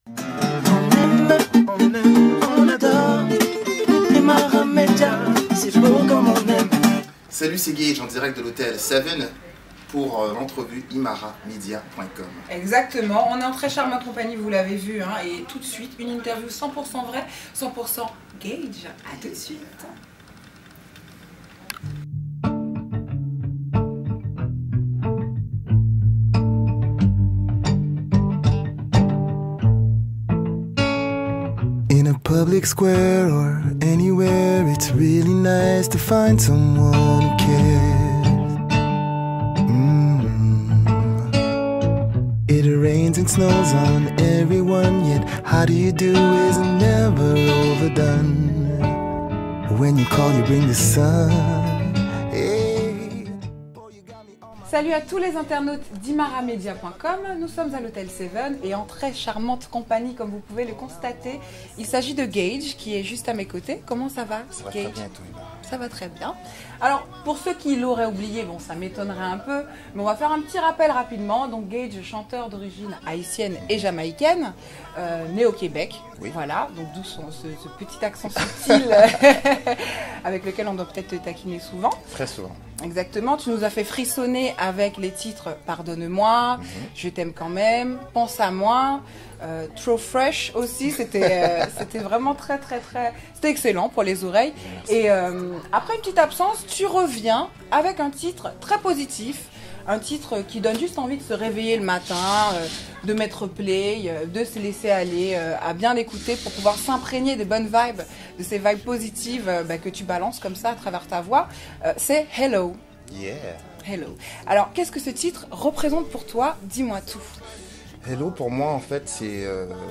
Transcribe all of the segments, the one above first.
On adore Imara Media, c'est beau comme on aime. Salut, c'est Gage en direct de l'hôtel Seven pour l'entrevue imaramedia.com. Exactement, on est en très charmante compagnie, vous l'avez vu, hein, et tout de suite, une interview 100% vraie, 100% Gage. À tout de suite. In a public square or anywhere, it's really nice to find someone who cares. It rains and snows on everyone, yet how do you do is never overdone. When you call, you bring the sun. Hey. Salut à tous les internautes d'imaramedia.com, nous sommes à l'hôtel Seven et en très charmante compagnie comme vous pouvez le constater. Il s'agit de Gage qui est juste à mes côtés. Comment ça va, Ça va Gage? très bien, toi, Ima. Ça va très bien. Alors, pour ceux qui l'auraient oublié, bon, ça m'étonnerait un peu, mais on va faire un petit rappel rapidement. Donc, Gage, chanteur d'origine haïtienne et jamaïcaine, né au Québec. Oui. Voilà, donc d'où ce petit accent subtil avec lequel on doit peut-être te taquiner souvent. Très souvent. Exactement, tu nous as fait frissonner avec les titres Pardonne-moi, Je t'aime quand même, Pense à moi, Trop Fresh aussi, c'était vraiment très, c'était excellent pour les oreilles. Merci. Et après une petite absence, tu reviens avec un titre très positif, un titre qui donne juste envie de se réveiller le matin, de mettre play, de se laisser aller, à bien l'écouter pour pouvoir s'imprégner des bonnes vibes, de ces vibes positives que tu balances comme ça à travers ta voix. C'est Hello. Yeah. Hello. Alors, qu'est-ce que ce titre représente pour toi? Dis-moi tout. Hello, pour moi, en fait, c'est,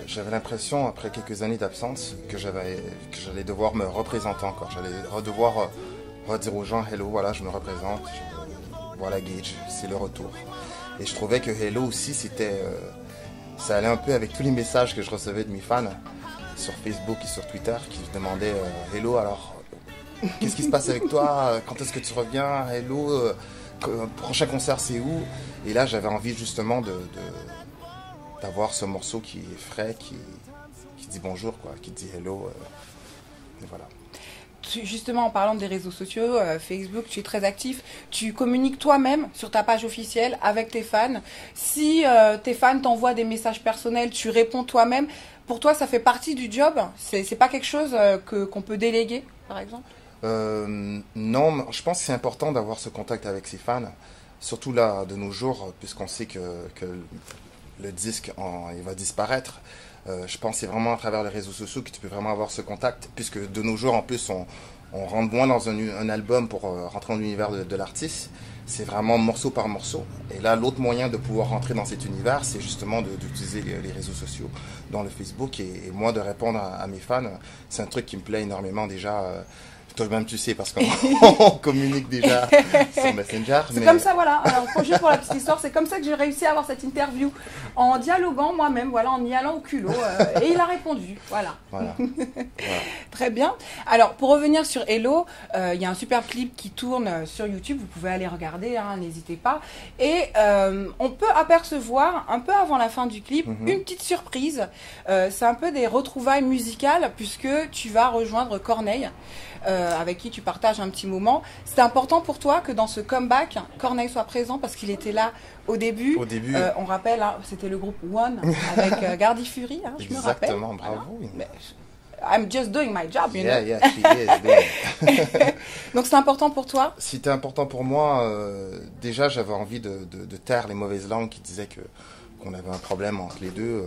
j'avais l'impression, après quelques années d'absence, que j'allais devoir me représenter encore. J'allais devoir redire aux gens, hello, voilà, je me représente, voilà, Gage, c'est le retour. Et je trouvais que hello aussi, c'était, ça allait un peu avec tous les messages que je recevais de mes fans sur Facebook et sur Twitter qui se demandaient, hello, alors, qu'est-ce qui se passe avec toi? Quand est-ce que tu reviens? Hello, prochain concert, c'est où? Et là, j'avais envie justement d'avoir ce morceau qui est frais, qui dit bonjour, quoi, qui dit hello. Et voilà. Justement, en parlant des réseaux sociaux, Facebook, tu es très actif. Tu communiques toi-même sur ta page officielle avec tes fans. Si tes fans t'envoient des messages personnels, tu réponds toi-même. Pour toi, ça fait partie du job? C'est pas quelque chose qu'on peut déléguer, par exemple? Non, je pense que c'est important d'avoir ce contact avec ses fans. Surtout là, de nos jours, puisqu'on sait que le disque il va disparaître. Je pense que c'est vraiment à travers les réseaux sociaux que tu peux vraiment avoir ce contact, puisque de nos jours, en plus, on rentre moins dans un album pour rentrer dans l'univers de l'artiste. C'est vraiment morceau par morceau. Et là, l'autre moyen de pouvoir rentrer dans cet univers, c'est justement d'utiliser les réseaux sociaux, dans le Facebook. Et moi, de répondre à mes fans, c'est un truc qui me plaît énormément déjà. Toi-même, tu sais, parce qu'on communique déjà sur Messenger. C'est comme ça, voilà. Alors, juste pour la petite histoire, c'est comme ça que j'ai réussi à avoir cette interview, en dialoguant moi-même, voilà, en y allant au culot. Et il a répondu, voilà. Voilà. Très bien. Alors, pour revenir sur Hello, il y a un super clip qui tourne sur YouTube. Vous pouvez aller regarder, hein, n'hésitez pas. Et on peut apercevoir, un peu avant la fin du clip, une petite surprise. C'est un peu des retrouvailles musicales, puisque tu vas rejoindre Corneille. Avec qui tu partages un petit moment. C'est important pour toi que dans ce comeback, Corneille soit présent parce qu'il était là au début. Au début. On rappelle, hein, c'était le groupe One avec Gardy Fury, hein, je me rappelle. Exactement, bravo. Voilà. I'm just doing my job, you know. Yeah, she is. Donc c'est important pour toi? C'était important pour moi. Déjà, j'avais envie de taire les mauvaises langues qui disaient qu'on avait un problème entre les deux.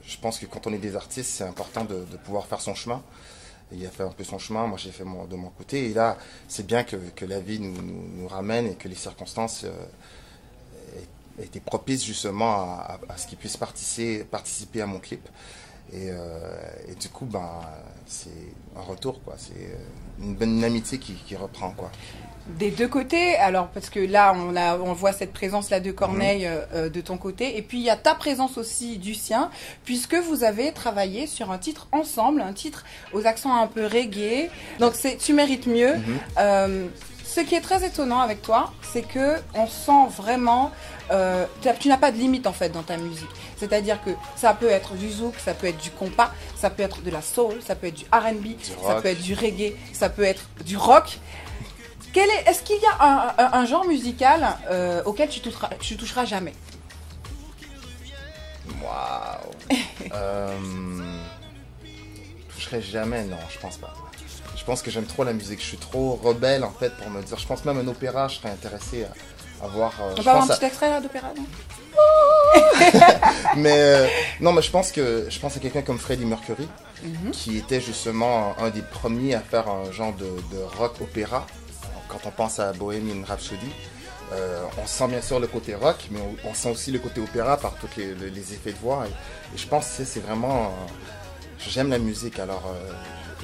Je pense que quand on est des artistes, c'est important de pouvoir faire son chemin. Il a fait un peu son chemin, moi j'ai fait de mon côté. Et là, c'est bien que la vie nous ramène et que les circonstances étaient propices justement à ce qu'il puisse participer à mon clip. Et du coup, c'est un retour, quoi. C'est une amitié qui reprend, quoi. Des deux côtés, alors parce que là on voit cette présence là de Corneille de ton côté, et puis il y a ta présence aussi du sien, puisque vous avez travaillé sur un titre ensemble, un titre aux accents un peu reggae, donc c'est Tu mérites mieux. ce qui est très étonnant avec toi, c'est que on sent vraiment, tu n'as pas de limite en fait dans ta musique. C'est-à-dire que ça peut être du zouk, ça peut être du compas, ça peut être de la soul, ça peut être du R&B, ça peut être du reggae, ça peut être du rock. Est-ce qu'il y a un genre musical auquel tu toucheras jamais? Waouh. Toucherai jamais, non, je pense pas. Je pense que j'aime trop la musique. Je suis trop rebelle en fait pour me dire. Je pense même un opéra, je serais intéressé à voir. On peut avoir un petit extrait là d'opéra, non? Mais non, mais je pense à quelqu'un comme Freddie Mercury, qui était justement un des premiers à faire un genre de rock opéra. Quand on pense à Bohemian Rhapsody, on sent bien sûr le côté rock, mais on sent aussi le côté opéra par tous les effets de voix. Et je pense que c'est vraiment. J'aime la musique, alors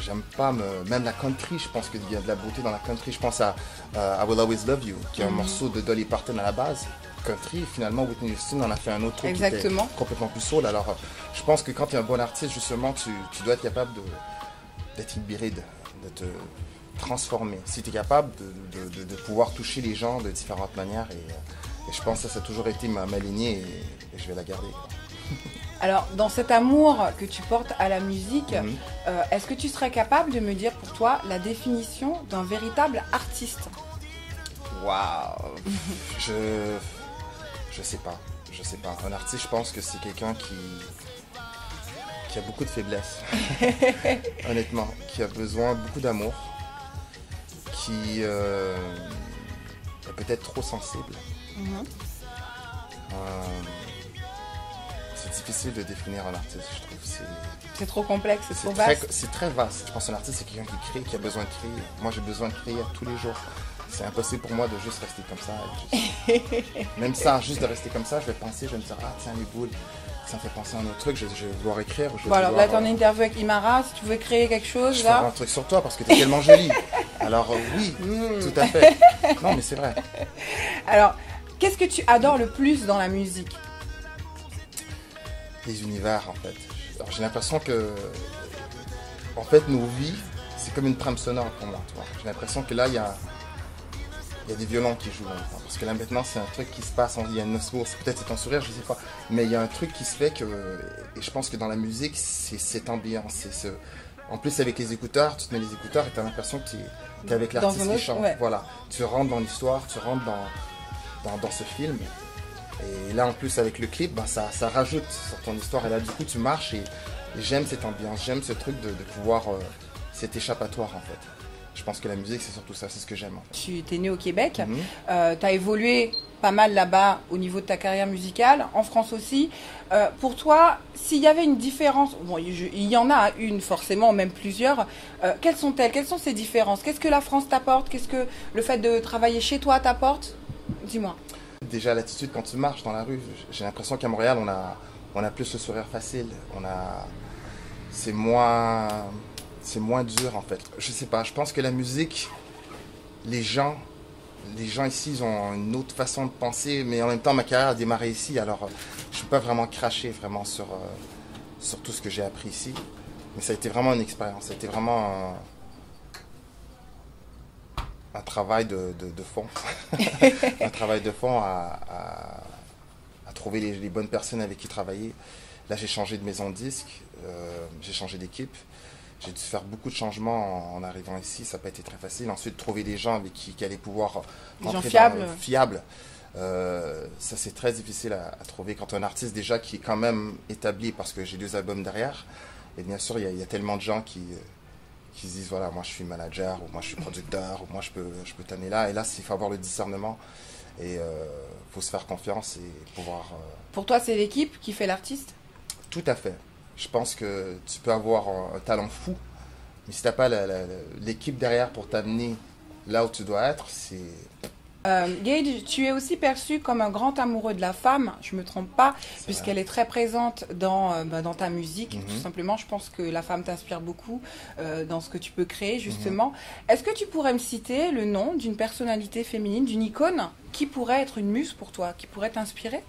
j'aime pas même la country. Je pense qu'il y a de la beauté dans la country. Je pense à I Will Always Love You, qui est un morceau de Dolly Parton à la base. Country, finalement Whitney Houston en a fait un autre truc qui était complètement plus soul. Alors je pense que quand tu es un bon artiste, justement, tu dois être capable d'être hybride, de te transformer. Si tu es capable de pouvoir toucher les gens de différentes manières, et je pense que ça a toujours été ma lignée, et je vais la garder. Alors, dans cet amour que tu portes à la musique, est-ce que tu serais capable de me dire pour toi la définition d'un véritable artiste? Waouh. Je sais pas. Un artiste, je pense que c'est quelqu'un qui a beaucoup de faiblesses. Honnêtement, qui a besoin beaucoup d'amour, qui est peut-être trop sensible. C'est difficile de définir un artiste, je trouve. C'est trop complexe, c'est trop vaste. C'est très vaste. Je pense qu'un artiste, c'est quelqu'un qui crée, qui a besoin de créer. Moi, j'ai besoin de créer tous les jours. C'est impossible pour moi de juste rester comme ça. Même ça, juste de rester comme ça, je vais penser, je vais me dire, ah tiens, les boules, ça me fait penser à un autre truc, je vais vouloir écrire. Bon, alors là, tu es en interview avec Imara, si tu veux créer quelque chose, je là. Je ferai un truc sur toi parce que tu es tellement jolie. Alors oui, tout à fait. Non, mais c'est vrai. Alors, qu'est-ce que tu adores le plus dans la musique? Les univers, en fait. Alors, j'ai l'impression que, en fait, nos vies, c'est comme une trame sonore pour moi. J'ai l'impression que là, il y a des violons qui jouent maintenant. Parce que là, maintenant, c'est un truc qui se passe, il y a une source, peut-être c'est ton sourire, je sais pas. Mais il y a un truc qui se fait que, et je pense que dans la musique, c'est cette ambiance. En plus, avec les écouteurs, tu te mets les écouteurs et tu as l'impression que tu es avec l'artiste qui chante. Ouais. Voilà. Tu rentres dans l'histoire, tu rentres dans ce film. Et là, en plus, avec le clip, ça rajoute sur ton histoire. Et là, du coup, tu marches et j'aime cette ambiance, j'aime ce truc de pouvoir, cet échappatoire, en fait. Je pense que la musique, c'est surtout ça, c'est ce que j'aime. En fait. Tu es né au Québec, tu as évolué pas mal là-bas au niveau de ta carrière musicale, en France aussi. Pour toi, s'il y avait une différence, bon, il y en a une forcément, même plusieurs, quelles sont-elles? Quelles sont ces différences? Qu'est-ce que la France t'apporte? Qu'est-ce que le fait de travailler chez toi t'apporte? Dis-moi. Déjà, l'attitude quand tu marches dans la rue, j'ai l'impression qu'à Montréal, on a plus le sourire facile. C'est moins dur en fait. Je sais pas, je pense que la musique, les gens ici, ils ont une autre façon de penser, mais en même temps, ma carrière a démarré ici, alors je ne peux pas vraiment cracher vraiment sur tout ce que j'ai appris ici. Mais ça a été vraiment une expérience, ça a été vraiment un travail de fond. Un travail de fond à trouver les bonnes personnes avec qui travailler. Là, j'ai changé de maison de disque, j'ai changé d'équipe. J'ai dû faire beaucoup de changements en arrivant ici, ça n'a pas été très facile. Ensuite, trouver des gens avec qui allaient pouvoir rentrer fiables. Ça, c'est très difficile à trouver quand un artiste déjà qui est quand même établi, parce que j'ai 2 albums derrière. Et bien sûr, il y a tellement de gens qui se disent, voilà, moi je suis manager, ou moi je suis producteur, ou moi je peux t'amener là. Et là, il faut avoir le discernement, et il faut se faire confiance et pouvoir... Pour toi, c'est l'équipe qui fait l'artiste? Tout à fait. Je pense que tu peux avoir un talent fou, mais si tu n'as pas l'équipe derrière pour t'amener là où tu dois être, c'est... Gage, tu es aussi perçu comme un grand amoureux de la femme, je ne me trompe pas, puisqu'elle est très présente dans ta musique. Tout simplement, je pense que la femme t'inspire beaucoup dans ce que tu peux créer, justement. Est-ce que tu pourrais me citer le nom d'une personnalité féminine, d'une icône, qui pourrait être une muse pour toi, qui pourrait t'inspirer?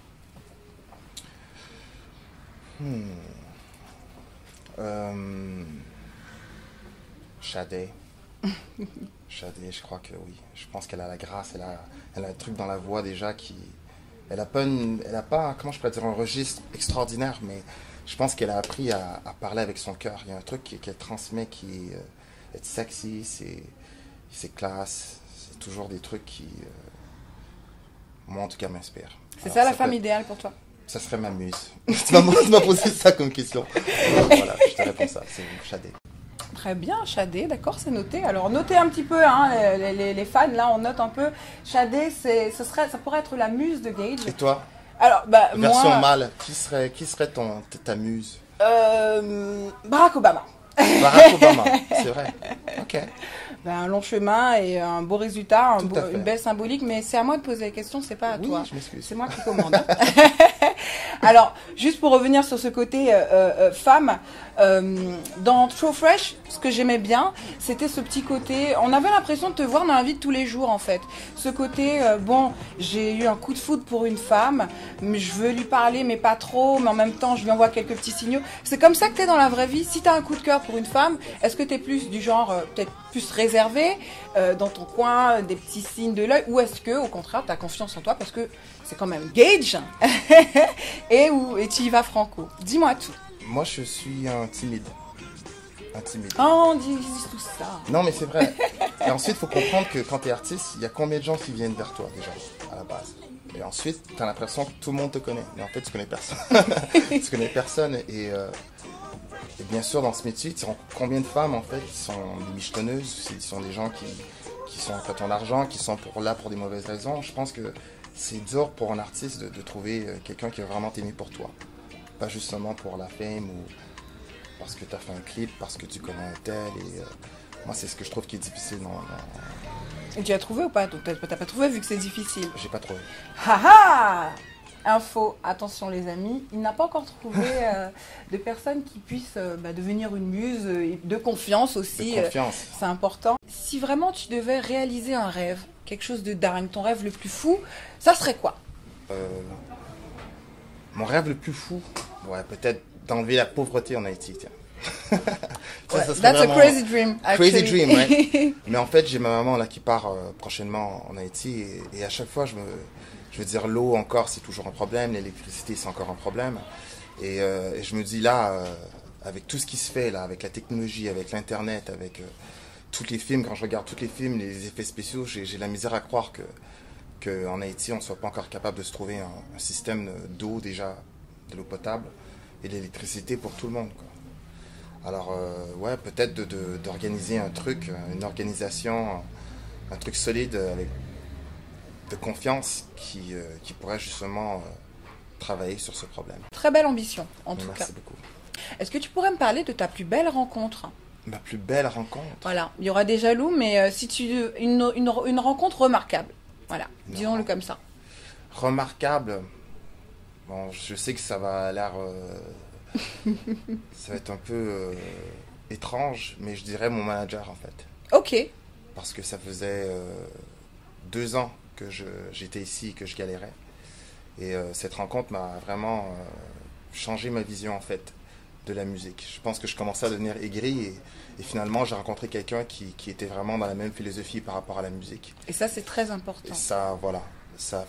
Sade. Shadé, je crois que oui. Je pense qu'elle a la grâce, elle a un truc dans la voix déjà qui... Elle a pas, comment je pourrais dire, un registre extraordinaire, mais je pense qu'elle a appris à parler avec son cœur. Il y a un truc qu'elle transmet qui est sexy, c'est classe, c'est toujours des trucs qui, moi en tout cas, m'inspirent. C'est ça la femme idéale pour toi? Ça serait ma muse. Tu m'as posé ça comme question. Voilà, je te réponds ça, c'est Shadé. Très bien, Shadé, d'accord, c'est noté. Alors, notez un petit peu, hein, les fans, là, on note un peu. Shadé, ça pourrait être la muse de Gage. Et toi? Alors, bah, version moi... mâle, qui serait ta muse? Barack Obama. Barack Obama, c'est vrai. Ok. Ben, un long chemin et un beau résultat, une belle symbolique, mais c'est à moi de poser la question, c'est pas à toi. Je m'excuse. C'est moi qui commande. Alors, juste pour revenir sur ce côté femme, dans Trop Fresh, ce que j'aimais bien, c'était ce petit côté, on avait l'impression de te voir dans la vie de tous les jours en fait. Ce côté, bon, j'ai eu un coup de foudre pour une femme, mais je veux lui parler mais pas trop, mais en même temps je lui envoie quelques petits signaux. C'est comme ça que tu es dans la vraie vie. Si tu as un coup de cœur pour une femme, est-ce que tu es plus du genre, peut-être plus réservé, dans ton coin, des petits signes de l'œil, ou est-ce que au contraire tu as confiance en toi parce que c'est quand même Gage et tu y vas franco? Dis-moi tout. Moi je suis un timide. Oh, on dit tout ça. Non mais c'est vrai. Et ensuite il faut comprendre que quand tu es artiste, il y a combien de gens qui viennent vers toi déjà à la base. Et ensuite tu as l'impression que tout le monde te connaît. Mais en fait tu connais personne. Tu connais personne et bien sûr dans ce métier, tu rencontres combien de femmes en fait qui sont des michetonneuses, qui sont des gens qui sont après ton argent, qui sont là pour des mauvaises raisons. Je pense que c'est dur pour un artiste de trouver quelqu'un qui va vraiment t'aimer pour toi. Pas justement pour la fame ou parce que tu as fait un clip, parce que tu connais un tel. Et moi, c'est ce que je trouve qui est difficile. Et tu as trouvé ou pas? Donc, tu n'as pas trouvé vu que c'est difficile. J'ai pas trouvé. Haha! Info, attention les amis, il n'a pas encore trouvé de personnes qui puissent devenir une muse de confiance aussi. De confiance. C'est important. Si vraiment tu devais réaliser un rêve, quelque chose de dingue, ton rêve le plus fou, ça serait quoi? Mon rêve le plus fou, ouais, peut-être d'enlever la pauvreté en Haïti, tiens. Ça that's a crazy dream, actually. Crazy dream, ouais. Mais en fait, j'ai ma maman là qui part prochainement en Haïti et à chaque fois, je veux dire, l'eau encore, c'est toujours un problème, l'électricité, c'est encore un problème. Et je me dis là, avec tout ce qui se fait là, avec la technologie, avec l'internet, avec tous les films, quand je regarde tous les films, les effets spéciaux, j'ai la misère à croire qu'en Haïti, on ne soit pas encore capable de se trouver un système d'eau déjà, de l'eau potable et de l'électricité pour tout le monde, quoi. Alors, ouais, peut-être d'organiser un truc, une organisation, un truc solide avec de confiance qui pourrait justement travailler sur ce problème. Très belle ambition, en tout cas. Merci beaucoup. Est-ce que tu pourrais me parler de ta plus belle rencontre? Ma plus belle rencontre? Voilà, il y aura des jaloux, mais si une rencontre remarquable. Voilà, disons-le comme ça. Remarquable. Bon, je sais que ça va l'air... ça va être un peu étrange, mais je dirais mon manager en fait. Ok. Parce que ça faisait 2 ans que j'étais ici et que je galérais. Et cette rencontre m'a vraiment changé ma vision en fait de la musique. Je pense que je commençais à devenir aigri et finalement j'ai rencontré quelqu'un qui était vraiment dans la même philosophie par rapport à la musique. Et ça c'est très important. Et ça, voilà, ça,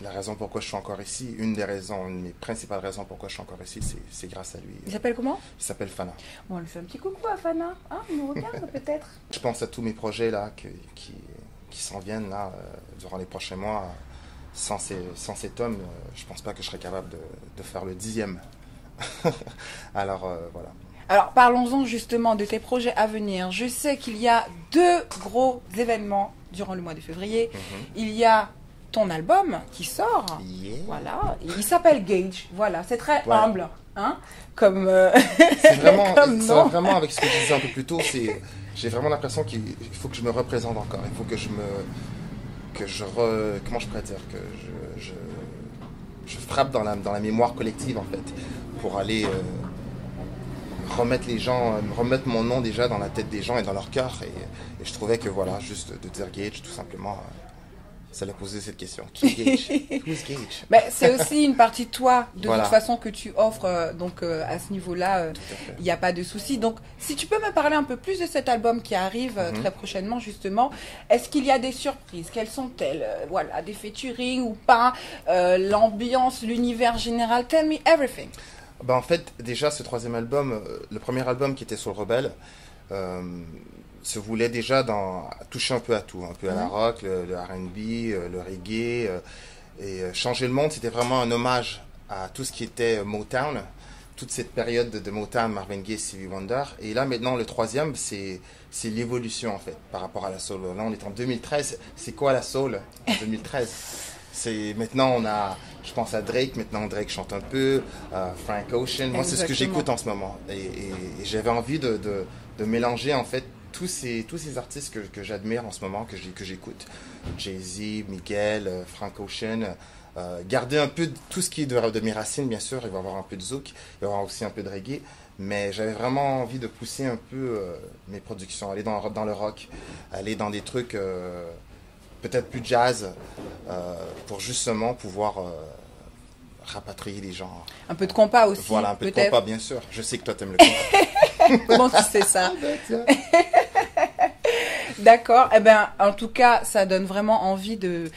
la raison pourquoi je suis encore ici, une de mes principales raisons pourquoi je suis encore ici, c'est grâce à lui. Il s'appelle comment? Il s'appelle Fana. Bon, on lui fait un petit coucou à Fana. Hein, il nous regarde peut-être. Je pense à tous mes projets là qui s'en viennent là durant les prochains mois. Sans cet homme, je pense pas que je serais capable de faire le 10e. Alors voilà. Alors parlons-en justement de tes projets à venir. Je sais qu'il y a 2 gros événements durant le mois de février. Il y a ton album qui sort. Yeah. Voilà. Il s'appelle Gage. Voilà. C'est très humble. Hein, comme c'est vraiment, comme ça va vraiment avec ce que je disais un peu plus tôt. J'ai vraiment l'impression qu'il faut que je me représente encore. Il faut que comment je pourrais dire, que je frappe dans la mémoire collective en fait, pour aller remettre mon nom déjà dans la tête des gens et dans leur cœur. Et je trouvais que voilà, juste de dire Gage tout simplement, ça l'a posé cette question. Qui est Gage? Who's Gage? Ben, c'est aussi une partie de toi, de Voilà. toute façon, que tu offres. Donc, à ce niveau-là, il n'y a pas de souci. Donc, si tu peux me parler un peu plus de cet album qui arrive très prochainement, justement, est-ce qu'il y a des surprises? Quelles sont-elles? Voilà, des featuring ou pas? L'ambiance, l'univers général? Tell me everything. Ben, en fait, déjà, ce troisième album, le premier album qui était sur le Rebelle, se voulait déjà toucher un peu à tout, un peu à la rock, le R&B, le reggae, et changer le monde, c'était vraiment un hommage à tout ce qui était Motown, toute cette période de Motown, Marvin Gaye, Stevie Wonder. Et là maintenant le troisième, c'est l'évolution en fait par rapport à la soul. Là on est en 2013, c'est quoi la soul en 2013? Maintenant on a, je pense à Drake, maintenant Drake chante un peu, Frank Ocean, moi c'est ce que j'écoute en ce moment. Et j'avais envie de mélanger en fait tous ces artistes que j'admire en ce moment, que j'écoute. Jay-Z, Miguel, Frank Ocean, garder un peu tout ce qui est de mes racines, bien sûr. Il va y avoir un peu de zouk, il va y avoir aussi un peu de reggae. Mais j'avais vraiment envie de pousser un peu mes productions, aller dans le rock, aller dans des trucs peut-être plus jazz, pour justement pouvoir rapatrier les gens. Un peu de compas aussi, voilà, un peu de peut-être. compas, bien sûr. Je sais que toi, t'aimes le compas. Comment tu sais ça? D'accord. Eh ben, en tout cas, ça donne vraiment envie de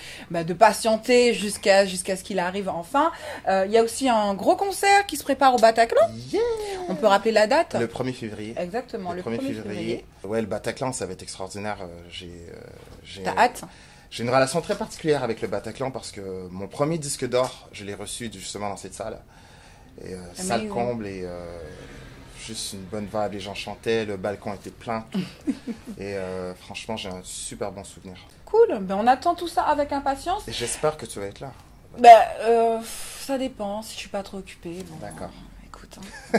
patienter jusqu'à ce qu'il arrive enfin. Il y a aussi un gros concert qui se prépare au Bataclan. Yeah. On peut rappeler la date? Le 1er février. Exactement, le 1er février. Ouais, le Bataclan, ça va être extraordinaire. T'as hâte? J'ai une relation très particulière avec le Bataclan parce que mon premier disque d'or, je l'ai reçu justement dans cette salle. Et salle comble et juste une bonne vibe, les gens chantaient, le balcon était plein. Et franchement, j'ai un super bon souvenir. Cool, ben, on attend tout ça avec impatience. Et j'espère que tu vas être là. Ben, ça dépend, si je suis pas trop occupée. Bon, d'accord. Écoute, hein.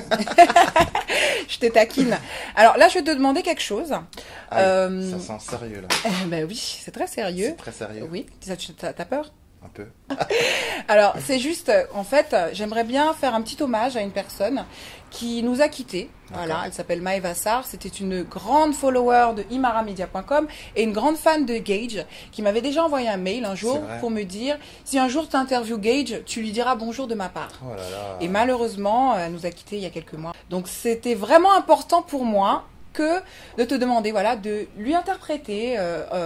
Je te taquine. Alors là, je vais te demander quelque chose. Ça sent sérieux là. Ben oui, c'est très sérieux. C'est très sérieux. Oui, t'as peur? Un peu. Alors, c'est juste, en fait, j'aimerais bien faire un petit hommage à une personne qui nous a quittés. Voilà, elle s'appelle Maëva Sarr. C'était une grande follower de imaramedia.com et une grande fan de Gage qui m'avait déjà envoyé un mail un jour pour me dire si un jour tu interviews Gage, tu lui diras bonjour de ma part. Oh là là. Et malheureusement, elle nous a quittés il y a quelques mois. Donc, c'était vraiment important pour moi que de te demander, voilà, de lui interpréter,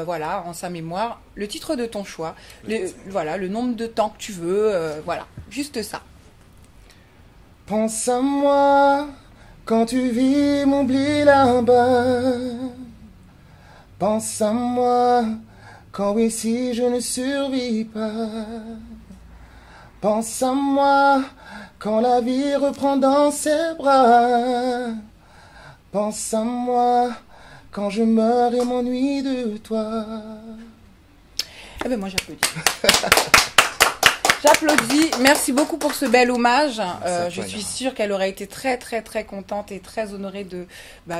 voilà, en sa mémoire, le titre de ton choix, voilà, le nombre de temps que tu veux, voilà, juste ça. Pense à moi quand tu vis, m'oublie là-bas. Pense à moi quand ici je ne survis pas. Pense à moi quand la vie reprend dans ses bras. Pense à moi quand je meurs et m'ennuie de toi. Eh ben moi j'applaudis. J'applaudis. Merci beaucoup pour ce bel hommage. Je suis sûre qu'elle aurait été très très très contente et très honorée de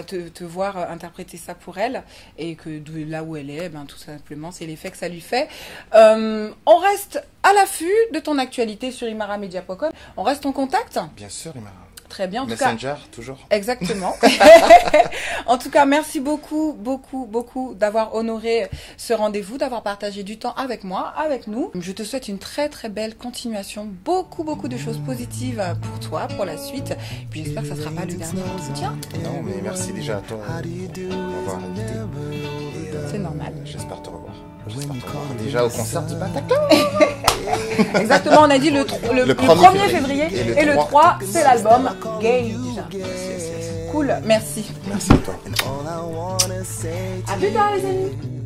te voir interpréter ça pour elle et que de là où elle est, tout simplement c'est l'effet que ça lui fait. On reste à l'affût de ton actualité sur imaramedia.com. On reste en contact? Bien sûr, Imara. Très bien. En Messenger, tout cas, toujours. Exactement. En tout cas, merci beaucoup, beaucoup, beaucoup d'avoir honoré ce rendez-vous, d'avoir partagé du temps avec moi, avec nous. Je te souhaite une très, très belle continuation. Beaucoup, beaucoup de choses positives pour toi, pour la suite. Et puis, j'espère que ça ne sera pas le dernier entretien. Non, mais merci déjà à toi de m'avoir invité. C'est normal. J'espère te revoir. Déjà au concert du Bataclan. Exactement, on a dit le 1er février et le 3, c'est l'album Gage. Cool, merci. Merci à toi. À plus tard les amis.